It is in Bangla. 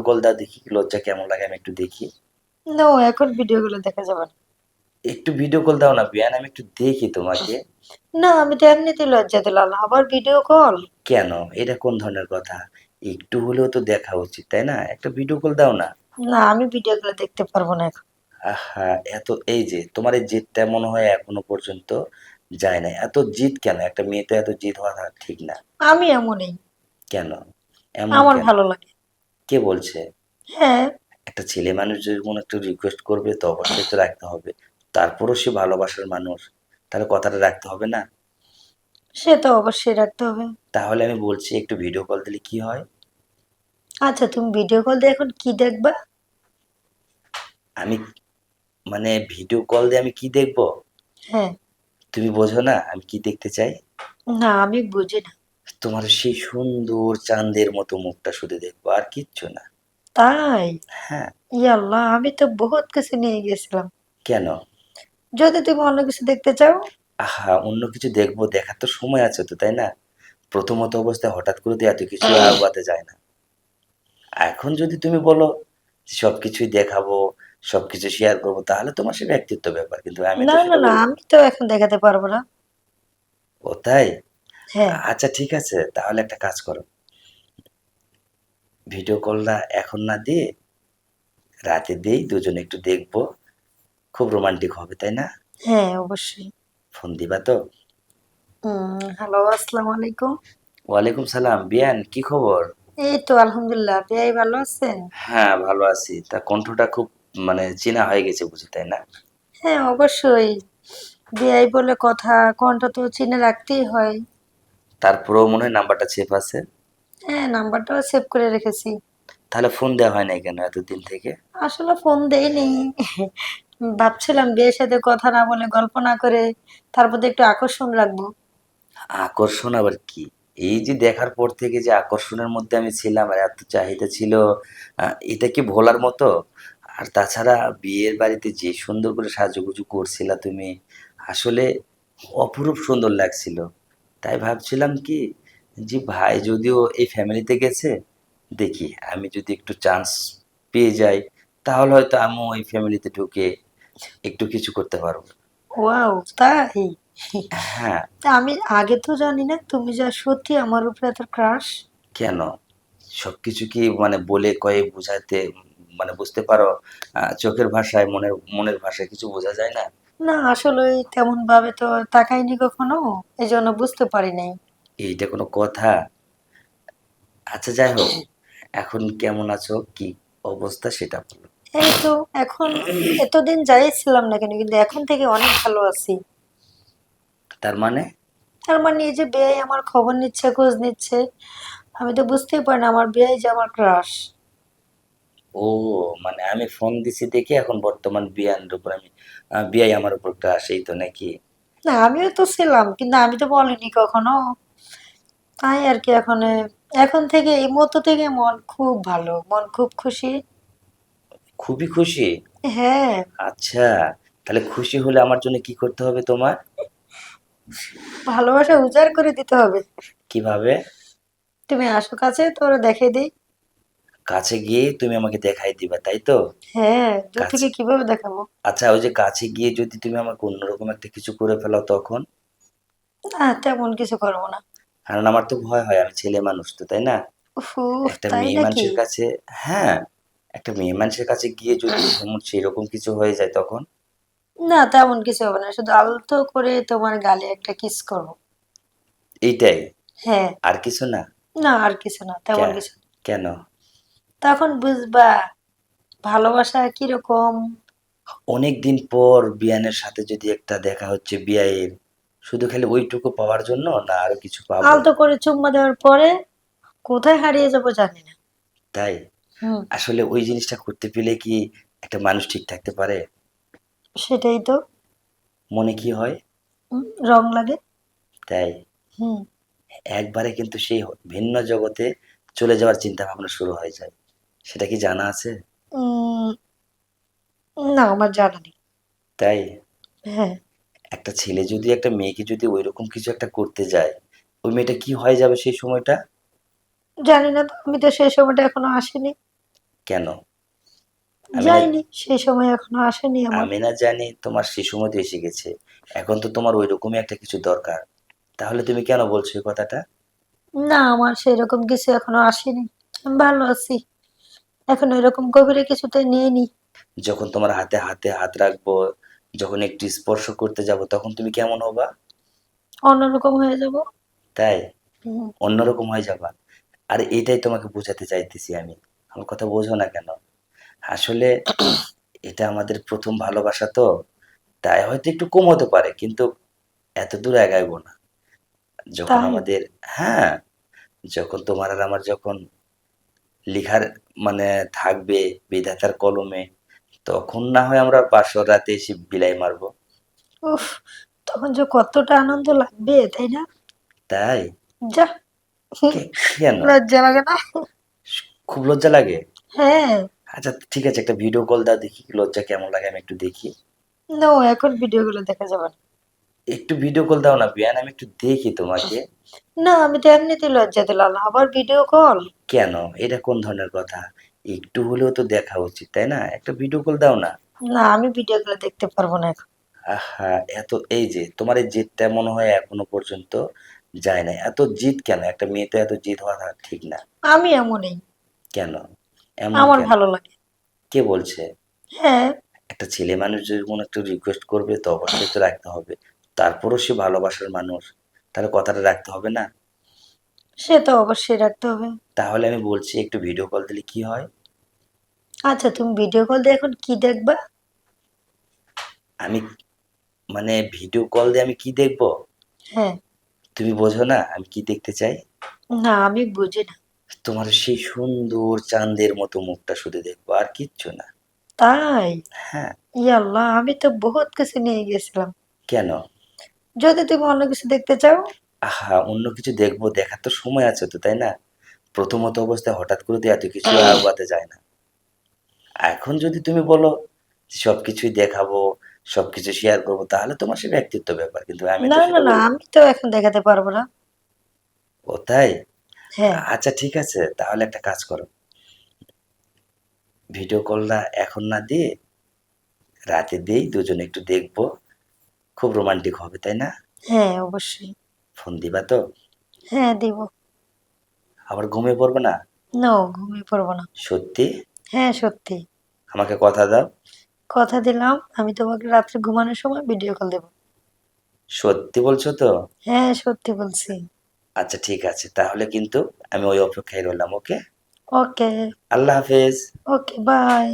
কল দাও দেখি লজ্জা কেমন লাগে, আমি একটু দেখি। নো, এখন ভিডিওগুলো দেখা যাবে না। একটু ভিডিও কল দাও না বিয়ান, আমি একটু দেখি তোমাকে। না, আমি তো এমনিতেই লজ্জা দিলাম, আবার ভিডিও কল? কেন, এটা কোন ধরনের কথা? একটু হলেও তো দেখা উচিত তাই না? একটা ভিডিও কল দাও না। না, আমি ভিডিওগুলো দেখতে পারবো না এখন। আহা, এত এই যে তোমার এই জিদটা মনে হয় এখনো পর্যন্ত যায় না। এত জিদ কেন? একটা মেয়েতে এত জিদ হওয়া ঠিক না। আমি এমনই। কেন? এমন আমার কেন? ভালো লাগে। কে বলছে? হ্যাঁ। একটা ছেলে মানুষ যদি কোনো একটা রিকোয়েস্ট করবে তো অবশ্যই তো রাখতে হবে। তারপরও সে ভালোবাসার মানুষ, তাহলে কথাটা রাখতে হবে না? সে তো অবশ্যই রাখতে হবে। তাহলে আমি বলছি একটু ভিডিও কল দিলে কি হয়? আচ্ছা, তুমি ভিডিও কল দিয়ে এখন কি দেখবা? আমি মানে ভিডিও কল দিয়ে আমি কি দেখবো? হ্যাঁ। তুমি বোঝো না আমি কি দেখতে চাই? না, আমি বুঝি না। তোমার সেই সুন্দর চাঁদের মতো মুখটা শুধু দেখবো, আর কিচ্ছু না। তাই? হ্যাঁ। ইয়াল্লাহ, আমি তো বহুত কিছু নিয়ে গেছিলাম। কেন? যদি তুমি অন্য কিছু দেখতে চাও। আহা, অন্য কিছু দেখবো, দেখার তো সময় আছে তো তাই না? প্রথমত অবস্থায় হঠাৎ করে তো এত কিছু আগাতে যায় না। এখন যদি তুমি বলো যে সবকিছুই দেখাবো, সবকিছু শেয়ার করবো, তাহলে তোমার সে ব্যক্তিত্ব ব্যাপার, কিন্তু আমি তো না না সেটা না, বলবো না। আমি তো এখন দেখাতে পারবো না। ও তাই? হ্যাঁ। আচ্ছা ঠিক আছে, তাহলে একটা কাজ করো, ভিডিও কলটা এখন না দিয়ে রাতে দেই, দুজনে একটু দেখবো, খুব রোমান্টিক হবে তাই না? হ্যাঁ, অবশ্যই। ফোন দিবা তো? হ্যালো, আসসালামু আলাইকুম। ওয়ালাইকুম সালাম, বিয়ান কি খবর? এই তো আলহামদুলিল্লাহ, বেয়াই ভালো আছেন? হ্যাঁ ভালো আছি। তা কণ্ঠটা খুব মানে চেনা হয়ে গেছে বুঝি তাই না? হ্যাঁ, অবশ্যই। বেয়াই বলে কথা, কণ্ঠ তো চিনে রাখতেই হয়। তারপরেও মনে হয় নাম্বারটা সেভ আছে। হ্যাঁ, নাম্বারটাও সেভ করে রেখেছি। তাহলে ফোন দেওয়া হয় নাই কেন এতদিন থেকে? আসলে ফোন দেইনি। ভাবছিলাম বিয়ের সাথে কথা না বলে, গল্প না করে তার প্রতি একটু আকর্ষণ রাখবো। আকর্ষণ আবার কি? এই যে দেখার পর থেকে যে আকর্ষণের মধ্যে আমি ছিলাম আর এত চাহিদা ছিল, এটা কি ভোলার মতো? আর তাছাড়া বিয়ের বাড়িতে যে সুন্দর করে সাজুগুজু করছিলা তুমি, আসলে অপরূপ সুন্দর লাগছিল। তাই ভাবছিলাম কি যে ভাই যদিও এই ফ্যামিলিতে গেছে, দেখি আমি যদি একটু চান্স পেয়ে যাই, তাহলে হয়তো আমিও এই ফ্যামিলিতে ঢুকে একটু কিছু করতে পারবো। ওয়াও, তাই? হ্যাঁ। তা আমি আগে তো জানি না তুমি যা সত্যি আমার উপরে এত ক্রাশ। কেন? সবকিছু কি মানে বলে কয়ে বোঝাতে মানে বুঝতে পারো? চোখের ভাষায়, মনের মনের ভাষায় কিছু বোঝা যায় না? না, আসলে তেমন ভাবে তো তাকাইনি কখনো, এই জন্য বুঝতে পারি নাই। এইটা কোনো কথা? আচ্ছা যাই হোক, এখন কেমন আছো? কি অবস্থা সেটা বলো। এই তো এখন, এতদিন যাই ছিলাম না কেন, কিন্তু এখন থেকে অনেক ভালো আছি। তার মানে? তার মানে এই যে বেয়াই আমার খবর নিচ্ছে, খোঁজ নিচ্ছে, আমি তো বুঝতেই পারি না আমার বেয়াই যে আমার ক্রাশ। ও, মানে আমি ফোন দিছি দেখে এখন বর্তমান বিয়ানের উপর আমি বিয়াই আমার উপর ক্রাশ, এই তো নাকি? না, আমিও তো ছিলাম, কিন্তু আমি তো বলিনি কখনো। তাই আর কি, এখন থেকে এই মুহূর্ত থেকে মন খুব ভালো, মন খুব খুশি। খুবই খুশি? হ্যাঁ। আচ্ছা, তাহলে খুশি হলে আমার জন্য কি করতে হবে তোমার? ভালোবাসা উজাড় করে দিতে হবে। কিভাবে? তুমি আসো কাছে, তোরা দেখাই দিই। কাছে গিয়ে তুমি আমাকে দেখাই দিবা তাই তো? হ্যাঁ, দূর কাছে, থেকে কিভাবে দেখাবো? আচ্ছা ওই যে কাছে গিয়ে যদি তুমি আমাকে অন্যরকম একটা কিছু করে ফেলো তখন? না, তেমন কিছু করবো না। কারণ আমার তো ভয় হয়, আমি ছেলে মানুষ তো তাই না? উফু, একটা তাই মেয়ে নাকি? মানুষের কাছে, হ্যাঁ, একটা মেয়ে মানুষের কাছে গিয়ে যদি এমন সেরকম কিছু হয়ে যায় তখন? না, তেমন কিছু হবে না, শুধু আলতো করে তোমার গালে একটা কিস করবো। এইটাই? হ্যাঁ। আর কিছু না? না, আর কিছু না, তেমন কে- কিছু না। কেন? তখন বুঝবা ভালোবাসা কিরকম। অনেক দিন পর বিয়ানের সাথে যদি একটা দেখা হচ্ছে বিয়ের, শুধু খালি ওইটুকু পাওয়ার জন্য না আরো কিছু পাবো? আলতো করে চুম্মা দেওয়ার পরে কোথায় হারিয়ে যাবো জানি না। তাই? হুম। আসলে ওই জিনিসটা করতে পেলে কি একটা মানুষ ঠিক থাকতে পারে? সেটাই তো। মনে কি হয়? রং লাগে। তাই? হুম। একবারে কিন্তু সেই ভিন্ন জগতে চলে যাওয়ার চিন্তা ভাবনা শুরু হয়ে যায়। সেটা কি জানা আছে? উম, না, আমার জানা নেই। তাই? হ্যাঁ। একটা ছেলে যদি একটা মেয়েকে যদি ওইরকম কিছু একটা করতে যায়, ওই মেয়েটা কি হয়ে যাবে সেই সময়টা? জানি না তো, আমি তো সেই সময়টা এখনো আসেনি। কেন? আমি না যাইনি, সেই সময় এখনো আসেনি আমার। আমি না জানি তোমার শিশুমতি এসে গেছে। এখন তো তোমার ঐরকমই একটা কিছু দরকার। তাহলে তুমি কেন বলছো এই কথাটা? না, আমার সেরকম কিছু এখনো আসেনি। আমি ভালো আছি। এখন এরকম গভীরে কিছুতে নিয়ে নি। যখন তোমার হাতে হাতে হাত রাখবো, যখন একটু স্পর্শ করতে যাব, তখন তুমি কেমন হবা? অন্যরকম হয়ে যাব। তাই? হুম। অন্যরকম হয়ে যাবা? আর এটাই তোমাকে বোঝাতে চাইতেছি আমি। আমার কথা বোঝো না কেন? আসলে এটা আমাদের ১ম ভালোবাসা তো। তাই হয়তো একটু কম হতে পারে, কিন্তু এতদূর আগাইবো না। যখন তাই? আমাদের হ্যাঁ, যখন তোমার আর আমার যখন লিখার মানে থাকবে বিধাতার কলমে, তখন না হয় আমরা বাসর রাতে এসে বিলাই মারবো। উফ, তখন যে কতটা আনন্দ লাগবে, তাই না? তাই? যা, কে কেন? লজ্জা লাগে না? খুব লজ্জা লাগে? হ্যাঁ। আচ্ছা ঠিক আছে, একটা ভিডিও কল দাও দেখি লজ্জা কেমন লাগে আমি একটু দেখি। নো, এখন ভিডিওগুলো দেখা যাবে না। একটু ভিডিও কল দাও না বিয়ান, আমি একটু দেখি তোমাকে। না, আমি তো এমনিতেই লজ্জা দিলাম, আবার ভিডিও কল? কেন? এটা কোন ধরনের কথা? একটু হলেও তো দেখা উচিত, তাই না? একটা ভিডিও কল দাও না। না, আমি ভিডিওগুলো দেখতে পারবো না এখন। আহা! এই যে তোমার এই জেদটা মনে হয় এখনো পর্যন্ত যায় নাই। এত জিদ কেন? একটা মেয়ে তো এত জিদ হওয়া ঠিক না। আমি এমনই। কেন? এমন আমার কেন? ভালো লাগে। কে বলছে? হ্যাঁ। একটা ছেলে মানুষ যদি কোনো একটা রিকোয়েস্ট করবে তো অবশ্যই তো রাখতে হবে। তারপরও সে ভালোবাসার মানুষ। তাহলে কথাটা রাখতে হবে না? সে তো অবশ্যই রাখতে হবে। তাহলে আমি বলছি একটু ভিডিও কল দিলে কি হয়? আচ্ছা, তুমি ভিডিও কল দিয়ে এখন কি দেখবা? আমি মানে ভিডিও কল দিয়ে আমি কি দেখবো? হ্যাঁ। তুমি বোঝো না আমি কি দেখতে চাই? না, আমি বুঝি না। তোমার সেই সুন্দর চাঁদের মতো মুখটা শুধু দেখবো, আর কিচ্ছু না। তাই? হ্যাঁ। ইয়াল্লাহ, আমি তো বহুত কিছু নিয়ে গেছিলাম। কেন? যদি তুমি অন্য কিছু দেখতে চাও। আহা! অন্য কিছু দেখবো, দেখার তো সময় আছে তো, তাই না? প্রথমত অবস্থায় হঠাৎ করে তো এত কিছু আগাতে যায় না। এখন যদি তুমি বলো সবকিছুই দেখাবো, সবকিছু শেয়ার করবো, তাহলে তোমার সে ব্যক্তিত্ব ব্যাপার। কিন্তু আমি তো না, না, সেটা না, বলব না। আমি তো এখন দেখাতে পারবো না। ও তাই? হ্যাঁ। আচ্ছা ঠিক আছে, তাহলে একটা কাজ করো। ভিডিও কলটা এখন না দিয়ে রাতে দেই, দুজনে একটু দেখবো। খুব রোমান্টিক হবে, তাই না? হ্যাঁ, অবশ্যই। ফোন দিবা তো? হ্যাঁ, দিব। আবার ঘুমিয়ে পড়বে না? নো, ঘুমিয়ে পড়বো না। সত্যি? হ্যাঁ, সত্যি। আমাকে কথা দাও। কথা দিলাম, আমি তোমাকে রাত্রে ঘুমানোর সময় ভিডিও কল দেবো। সত্যি বলছো তো? হ্যাঁ, সত্যি বলছি। আচ্ছা ঠিক আছে। তাহলে কিন্তু আমি ওই অপেক্ষায় রইলাম, ওকে? ওকে। আল্লাহ হাফেজ। ওকে, বাই।